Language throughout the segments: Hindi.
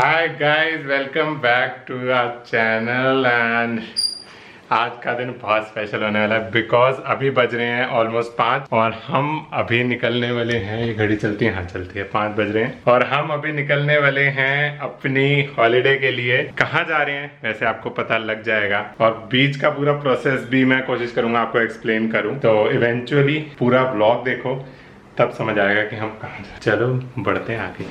Hi guys, welcome back to our channel. And आज का दिन बहुत स्पेशल होने वाला है बिकॉज अभी बज रहे हैं ऑलमोस्ट 5 और हम अभी निकलने वाले हैं। ये घड़ी चलती है? हाँ चलती है। 5 बज रहे हैं और हम अभी निकलने वाले हैं अपनी हॉलीडे के लिए। कहाँ जा रहे हैं वैसे आपको पता लग जाएगा और बीच का पूरा प्रोसेस भी मैं कोशिश करूंगा आपको एक्सप्लेन करूँ। तो इवेंचुअली पूरा ब्लॉग देखो तब समझ आएगा कि हम कहाँ जा। चलो बढ़ते हैं आगे।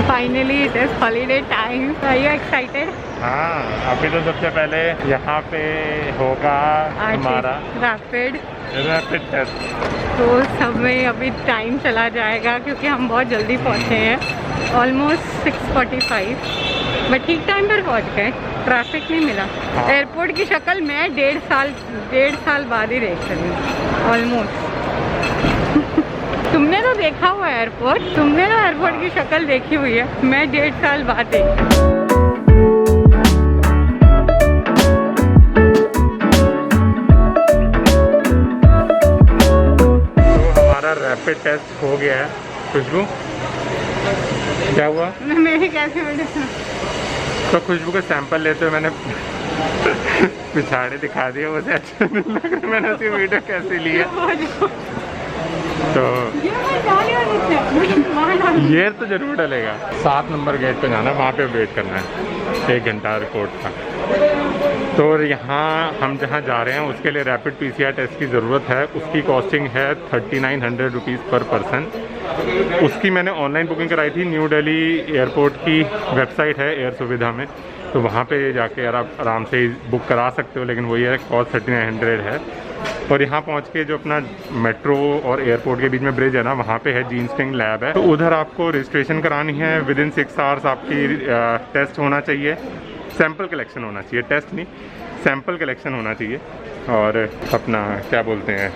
Finally, it is holiday time. Are you excited? हाँ, अभी तो सबसे पहले यहाँ पे होगा हमारा रैपिड टेस्ट। तो सब में अभी टाइम चला जाएगा क्योंकि हम बहुत जल्दी पहुँचे हैं, ऑलमोस्ट 6:45, बट ठीक टाइम पर पहुँच गए। ट्रैफिक नहीं मिला। हाँ। एयरपोर्ट की शक्ल मैं डेढ़ साल बाद ही देख रही हूँ ऑलमोस्ट। तुमने तो देखा हुआ एयरपोर्ट, तुमने तो एयरपोर्ट की शक्ल देखी हुई है, मैं 1.5 साल बाद देखी। तो हमारा रैपिड टेस्ट हो गया है। खुशबू क्या हुआ? मेरी कैसे वीडियो? तो खुशबू के सैंपल लेते हुए मैंने पिछाड़े दिखा दिया, मुझे अच्छा नहीं लग रहा। मैंने उसकी वीडियो कैसे ली है? तो ये तो जरूर डलेगा। 7 नंबर गेट पे जाना, वहाँ पे वेट करना है 1 घंटा रिपोर्ट का। तो यहाँ हम जहाँ जा रहे हैं उसके लिए रैपिड पीसीआर टेस्ट की ज़रूरत है। उसकी कॉस्टिंग है 3900 रुपीज़ पर पर्सन। उसकी मैंने ऑनलाइन बुकिंग कराई थी। न्यू दिल्ली एयरपोर्ट की वेबसाइट है एयर सुविधा में, तो वहाँ पे जाके आप आराम से बुक करा सकते हो, लेकिन वही है कॉस्ट 3900 है। और यहाँ पहुँच के जो अपना मेट्रो और एयरपोर्ट के बीच में ब्रिज है ना, वहाँ पे है जीन स्टिंग लैब है। तो उधर आपको रजिस्ट्रेशन करानी है। विदिन 6 आवर्स आपकी टेस्ट होना चाहिए, सैंपल कलेक्शन होना चाहिए, टेस्ट नहीं सैंपल कलेक्शन होना चाहिए। और अपना क्या बोलते हैं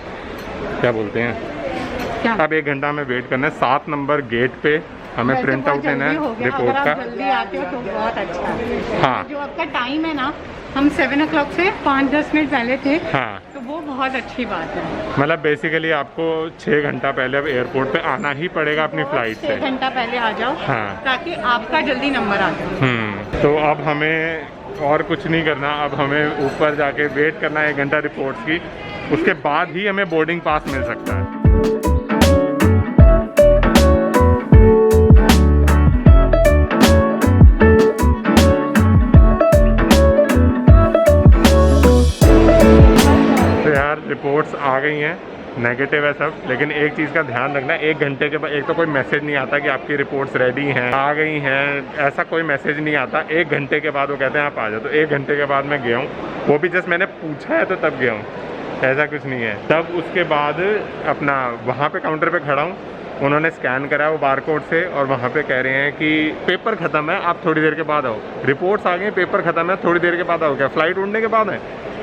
क्या? अब 1 घंटा में वेट करना है 7 नंबर गेट पे। हमें प्रिंट आउट देना है रिपोर्ट का। जल्दी आते हो तो बहुत अच्छा है। हाँ, जो आपका टाइम है ना, हम 7 o'clock से 5-10 मिनट पहले थे। हाँ, तो वो बहुत अच्छी बात है। मतलब बेसिकली आपको 6 घंटा पहले अब एयरपोर्ट पे आना ही पड़ेगा अपनी फ्लाइट से। 6 घंटा पहले आ जाओ। हाँ, ताकि आपका जल्दी नंबर आ जाए। तो अब हमें और कुछ नहीं करना। अब हमें ऊपर जाके वेट करना है 1 घंटा रिपोर्ट की। उसके बाद ही हमें बोर्डिंग पास मिल सकता है। रिपोर्ट्स आ गई हैं, नेगेटिव है सब, लेकिन एक चीज़ का ध्यान रखना, 1 घंटे के बाद एक तो कोई मैसेज नहीं आता कि आपकी रिपोर्ट्स रेडी हैं, आ गई हैं, ऐसा कोई मैसेज नहीं आता। 1 घंटे के बाद वो कहते हैं आप आ जाओ। तो 1 घंटे के बाद मैं गया हूँ, वो भी जस्ट मैंने पूछा है तो तब गया हूँ, ऐसा कुछ नहीं है। तब उसके बाद अपना वहाँ पे काउंटर पे खड़ा हूँ, उन्होंने स्कैन करा वो बारकोड से और वहाँ पे कह रहे हैं कि पेपर ख़त्म है, आप थोड़ी देर के बाद आओ। रिपोर्ट्स आ गई, पेपर ख़त्म है, थोड़ी देर के बाद आओ। क्या फ्लाइट उड़ने के बाद है?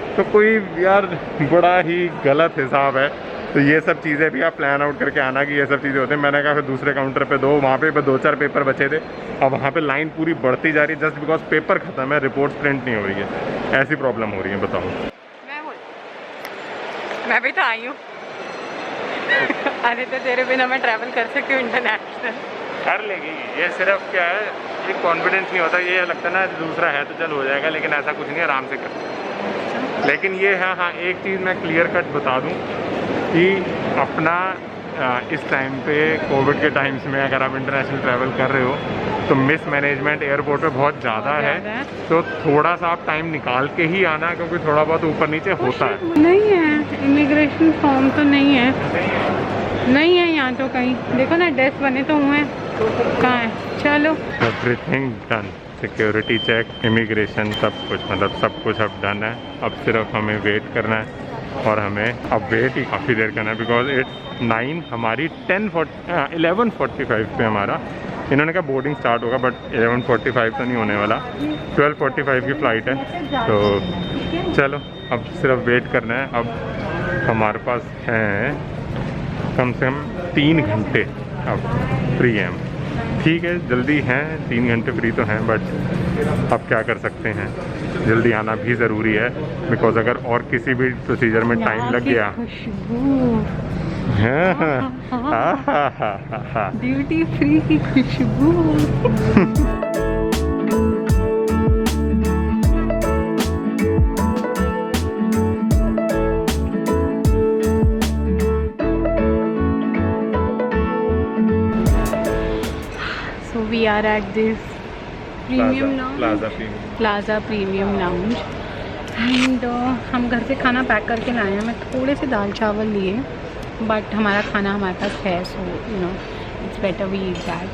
तो कोई यार बड़ा ही गलत हिसाब है। तो ये सब चीज़ें भी आप प्लान आउट करके आना कि ये सब चीज़ें होती हैं। मैंने कहा फिर दूसरे काउंटर पे दो, वहाँ पे 2-4 पेपर बचे थे। अब वहाँ पे लाइन पूरी बढ़ती जा रही है जस्ट बिकॉज पेपर ख़त्म है, रिपोर्ट प्रिंट नहीं हो रही है। ऐसी प्रॉब्लम हो रही है। बताओ। मैं भी तो आई हूँ। अरे तो तेरे बिना मैं ट्रैवल कर सकती हूँ इंटरनेशनल। कर लेगी। ये सिर्फ क्या है, ये कॉन्फिडेंस नहीं होता। ये लगता है ना दूसरा है तो चल हो जाएगा, लेकिन ऐसा कुछ नहीं है, आराम से कर। लेकिन ये है, हाँ एक चीज़ मैं क्लियर कट बता दूं कि अपना इस टाइम पे कोविड के टाइम्स में अगर आप इंटरनेशनल ट्रैवल कर रहे हो तो मिस मैनेजमेंट एयरपोर्ट पे बहुत ज़्यादा है। तो थोड़ा सा आप टाइम निकाल के ही आना, क्योंकि थोड़ा बहुत ऊपर नीचे होता है। नहीं है इमिग्रेशन फॉर्म तो नहीं है यहाँ तो कहीं। देखो ना डेस्क बने तो हुए, कहाँ है? चलो everything done, security check, immigration, सब कुछ, मतलब सब कुछ अब डन है। अब सिर्फ हमें वेट करना है और हमें अब वेट ही काफ़ी देर करना है बिकॉज इट्स 9, हमारी 11:45 पे हमारा, इन्होंने कहा बोर्डिंग स्टार्ट होगा, बट 11:45 तो नहीं होने वाला, 12:45 की फ़्लाइट है। तो चलो अब सिर्फ वेट करना है। अब हमारे पास हैं कम से कम 3 घंटे अब 3 AM ठीक है, जल्दी हैं, 3 घंटे फ्री तो हैं, बट अब क्या कर सकते हैं, जल्दी आना भी ज़रूरी है, बिकॉज अगर और किसी भी प्रोसीजर में टाइम लग गया। ड्यूटी फ्री की खुशबू। So we are at this premium lounge, Plaza Premium Lounge, and हम घर से खाना पैक करके लाए हैं। मैं थोड़े से दाल चावल लिए, बट हमारा खाना हमारे पास है, so you know it's better we eat that.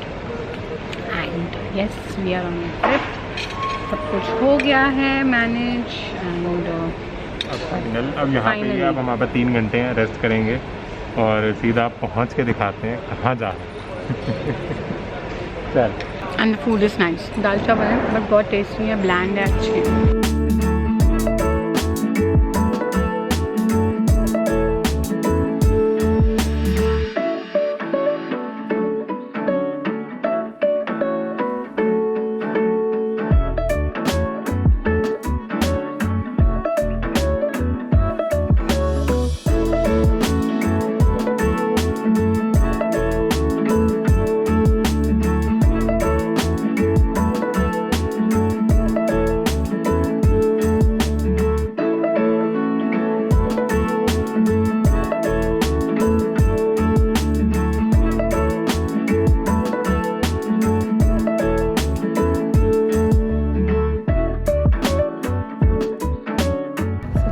And yes, we are on trip, सब कुछ हो गया है मैनेज। एंड अब यहाँ पे अब हमारे पास 3 घंटे हैं, रेस्ट करेंगे और सीधा पहुँच के दिखाते हैं कहाँ जा रहे हैं। चल। एंड फूड इज़ नाइस, दाल चावल है बट बहुत टेस्टी है, ब्लैंड है, अच्छी है।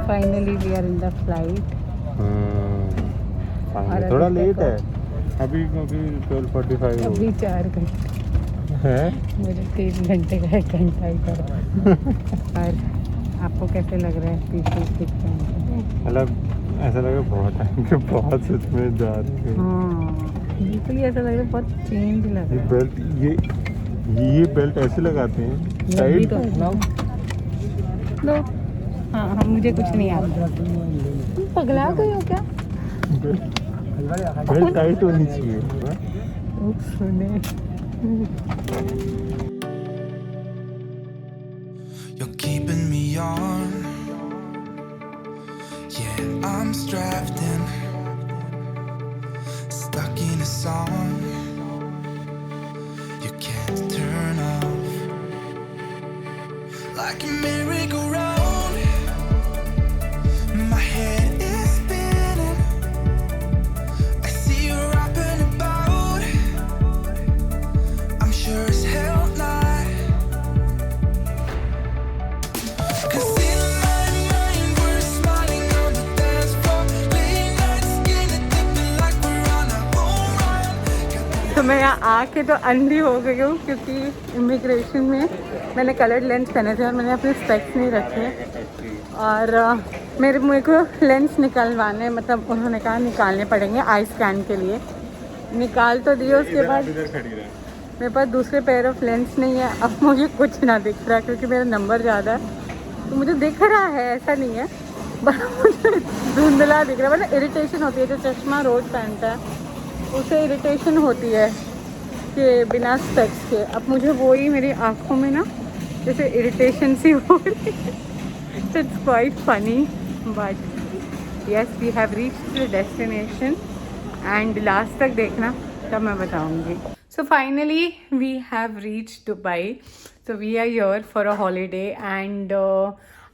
Finally we are in the flight. थोड़ा लेट है अभी, क्योंकि 12:45 हो अभी 4 घंटे है, मुझे 3 घंटे का 1 घंटा ही करा। और आपको कैसे लग रहा है पीछे? मतलब ऐसा लगा बहुत टाइम के बाद सच में जा रहे हैं। हाँ बिल्कुल ऐसा लग रहा है, बहुत चेंज लग रहा है। बेल्ट ये बेल्ट ऐसे लगाते हैं टाइट टाइट लो। हाँ हाँ, मुझे कुछ नहीं आता। तुम पगला गए हो क्या? बेल्ट टाइट होनी चाहिए। सुने You're keeping me on. Yeah, I'm strapped in, stuck in a song you can't turn off. Like a merry-go-round, my head is spinning. I see you rapping about, I'm sure as hell not. 'Cause in my mind we're smiling on the dance floor, late night skin and dipping like we're on a home run. तो मैं यहाँ आके तो अंधी हो गई हूँ, क्योंकि इमिग्रेशन में मैंने कलर्ड लेंस पहने थे और मैंने अपने स्पेक्स नहीं रखे। और मेरे मुझे को लेंस निकलवाने, मतलब उन्होंने कहा निकालने पड़ेंगे आई स्कैन के लिए। निकाल तो दिए, उसके बाद मेरे पास दूसरे पेयर ऑफ लेंस नहीं है। अब मुझे कुछ ना दिख रहा है क्योंकि मेरा नंबर ज़्यादा है। तो मुझे दिख रहा है, ऐसा नहीं है, बट मुझे धुंधला दिख रहा है। मतलब इरिटेशन होती है, जो चश्मा रोज़ पहनता है उसे इरिटेशन होती है कि बिना स्पेक्स के। अब मुझे वही मेरी आँखों में ना जैसे इरिटेशन सी हो रही है। It's quite funny, but yes we have reached the destination. And last तक देखना, तब मैं बताऊंगी। So finally we have reached Dubai. So we are here for a holiday, and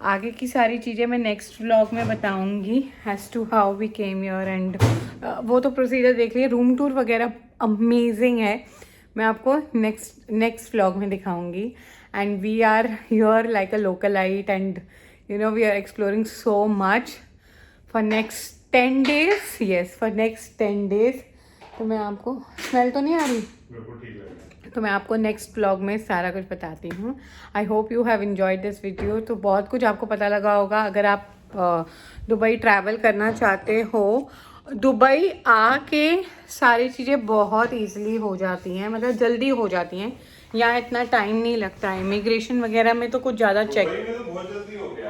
आगे की सारी चीज़ें मैं नेक्स्ट व्लॉग में बताऊंगी as to how we came here. And वो तो प्रोसीजर देख लिया, रूम टूर वगैरह अमेजिंग है, मैं आपको नेक्स्ट व्लॉग में दिखाऊंगी। And we are here like a localite, and you know we are exploring so much for next 10 days। Yes, for next 10 days। तो मैं आपको, स्मेल तो नहीं आ रही? तो मैं आपको नेक्स्ट व्लॉग में सारा कुछ बताती हूँ। I hope you have enjoyed this video. तो बहुत कुछ आपको पता लगा होगा। अगर आप दुबई ट्रैवल करना चाहते हो, दुबई आके सारी चीज़ें बहुत ईजिली हो जाती हैं, मतलब जल्दी हो जाती हैं। यहाँ इतना टाइम नहीं लगता है। इमिग्रेशन वगैरह में तो कुछ ज़्यादा चेक,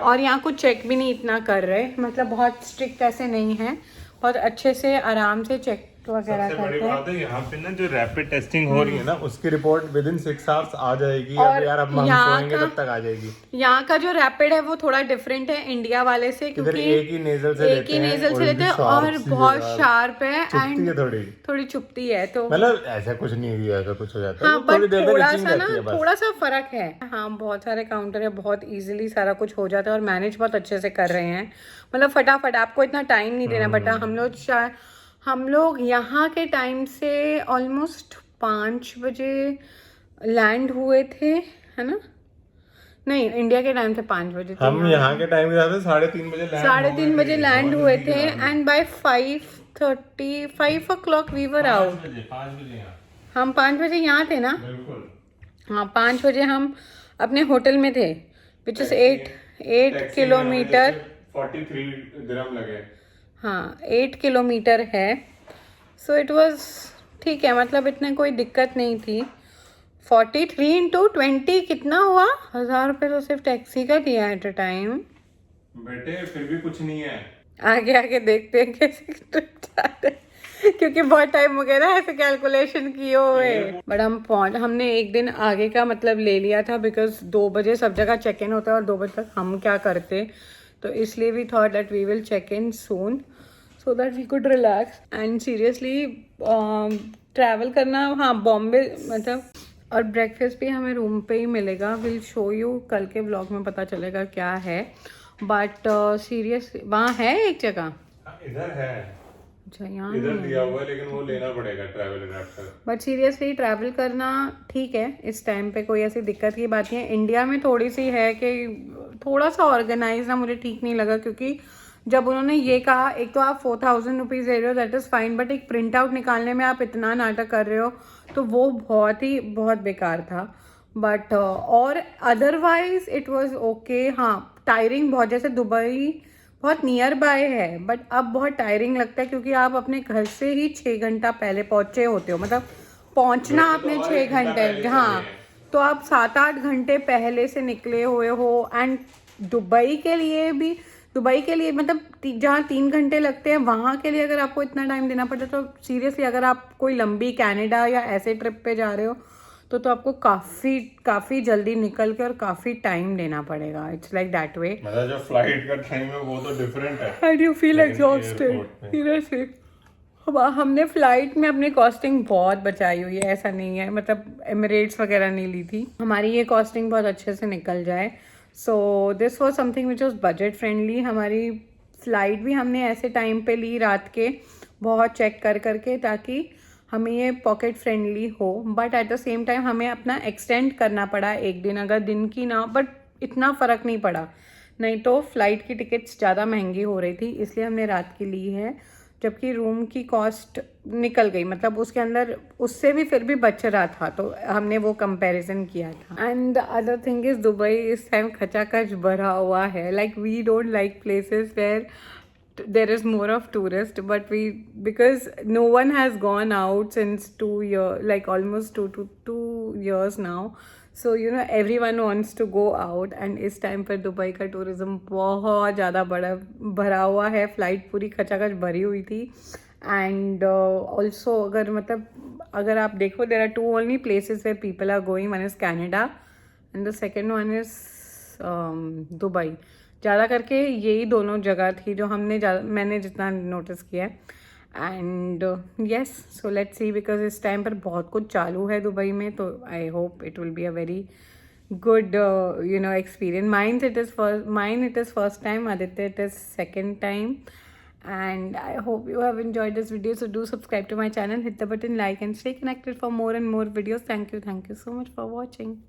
और यहाँ कुछ चेक भी नहीं इतना कर रहे, मतलब बहुत स्ट्रिक्ट ऐसे नहीं है, बहुत अच्छे से आराम से चेक वगैरह सबसे बड़ी करते हैं। बात है यहाँ पे ना जो रैपिड टेस्टिंग हो रही है ना उसकी रिपोर्ट विद इन 6 आवर्स आ जाएगी। और अब यार अब हम यहाँ सोएंगे का- तब तक आ जाएगी। यहाँ का जो रैपिड है वो थोड़ा डिफरेंट है इंडिया वाले से, इधर क्योंकि एक ही नेजल से लेते हैं और लेते हैं इनकी और sharp सी बहुत है यार। शार्प है चुभती है एंड थोड़ी चुभती है। तो मतलब ऐसा कुछ नहीं है, ऐसा कुछ हो जाता है हाँ, तो थोड़ी बट देर तक थोड़ा itching सा ना रहती है बस। थोड़ा सा फर्क है। हाँ, बहुत सारे काउंटर है, बहुत इजीली सारा कुछ हो जाता है और मैनेज बहुत अच्छे से कर रहे हैं। मतलब फटाफट, आपको इतना टाइम नहीं देना पड़ता। हम लोग यहाँ के टाइम से ऑलमोस्ट 5 बजे लैंड हुए थे, है ना? नहीं, इंडिया के टाइम से 5 बजे थे। हम यहाँ के टाइम के साथ 3:30 बजे लैंड 3:30 बजे लैंड हुए थे and by 5:30 5 o'clock we were out. 5 बजे यहाँ हम 5 बजे यहाँ थे ना? बिल्कुल। हाँ, 5 बजे हम अपने होटल में थे, विच इज 8 किलोमीटर। 43 दिरहम लगे। हाँ, 8 किलोमीटर है। सो इट वाज ठीक है, मतलब इतने कोई दिक्कत नहीं थी। 43 into 20 कितना हुआ? 1000 रुपये तो सिर्फ टैक्सी का दिया एट अ टाइम। बेटे फिर भी कुछ नहीं है। आगे आगे देखते हैं कैसे ट्रिप जाते हैं, क्योंकि बहुत टाइम हो गया ना ऐसे कैलकुलेशन किए हुए। बट हमने एक दिन आगे का मतलब ले लिया था, बिकॉज 2 बजे सब जगह चेक इन होता है और 2 बजे तक हम क्या करते, तो इसलिए we thought that we will check in soon so that we could relax. And seriously travel करना, हाँ, बॉम्बे मतलब, और ब्रेकफास्ट भी हमें रूम पे ही मिलेगा। विल शो यू, कल के व्लॉग में पता चलेगा क्या है। बट सीरियसली वहाँ है एक जगह, इधर है, अच्छा यहाँ इधर दिया हुआ है लेकिन वो लेना पड़ेगा ट्रैवल ऐप पर। बट सीरियसली ट्रैवल करना ठीक है इस टाइम पे, कोई ऐसी दिक्कत की बात नहीं है। इंडिया में थोड़ी सी है कि थोड़ा सा ऑर्गेनाइज ना मुझे ठीक नहीं लगा, क्योंकि जब उन्होंने ये कहा, एक तो आप 4000 रुपीज़ ले रहे हो, दैट इज़ फाइन, बट एक प्रिंट आउट निकालने में आप इतना नाटक कर रहे हो, तो वो बहुत बेकार था। बट और अदरवाइज इट वाज ओके। हाँ, टायरिंग बहुत, जैसे दुबई बहुत नियर बाय है, बट अब बहुत टायरिंग लगता है, क्योंकि आप अपने घर से ही 6 घंटा पहले पहुंचे होते हो, मतलब पहुंचना आपने 6 घंटे, हाँ, तो आप 7-8 घंटे पहले से निकले हुए हो। एंड दुबई के लिए मतलब जहाँ 3 घंटे लगते हैं, वहाँ के लिए अगर आपको इतना टाइम देना पड़ता है, तो सीरियसली अगर आप कोई लंबी कनाडा या ऐसे ट्रिप पे जा रहे हो तो आपको काफ़ी जल्दी निकल के और काफ़ी टाइम देना पड़ेगा। It's like that way. मतलब जो फ्लाइट का टाइम है वो तो डिफरेंट है। And you feel exhausted seriously. हमने फ्लाइट में अपनी कॉस्टिंग बहुत बचाई हुई है, ऐसा नहीं है, मतलब एमिरेट्स वगैरह नहीं ली थी, हमारी ये कॉस्टिंग बहुत अच्छे से निकल जाए। So this was something which was budget friendly. हमारी फ़्लाइट भी हमने ऐसे टाइम पे ली रात के, बहुत चेक करके, ताकि हमें ये पॉकेट फ्रेंडली हो। But at the same time हमें अपना एक्सटेंड करना पड़ा एक दिन, अगर दिन की ना, बट इतना फ़र्क नहीं पड़ा, नहीं तो फ़्लाइट की टिकट्स ज़्यादा महंगी हो रही थी, इसलिए हमने रात की ली है। जबकि रूम की कॉस्ट निकल गई, मतलब उसके अंदर उससे भी फिर भी बच रहा था, तो हमने वो कंपैरिजन किया था। And the other thing is Dubai इस टाइम खचाखच भरा हुआ है। Like we don't like places where there is more of tourist, but because no one has gone out since 2 years, like almost 2 years now, so you know everyone wants to go out, and इस टाइम पर दुबई का टूरिज्म बहुत ज़्यादा भरा हुआ है। फ्लाइट पूरी खचाखच भरी हुई थी। एंड ऑल्सो अगर आप देखो, there are 2 only places where people are going. One is Canada and the second one is Dubai. ज़्यादा करके यही दोनों जगह थी जो मैंने जितना नोटिस किया है। And yes, so let's see, because इस टाइम पर बहुत कुछ चालू है दुबई में, तो I hope it will be a very good experience. Mine it is first time, Aditya it is second time, and I hope you have enjoyed this video. So do subscribe to my channel, hit the button, like, and stay connected for more and more videos. Thank you so much for watching.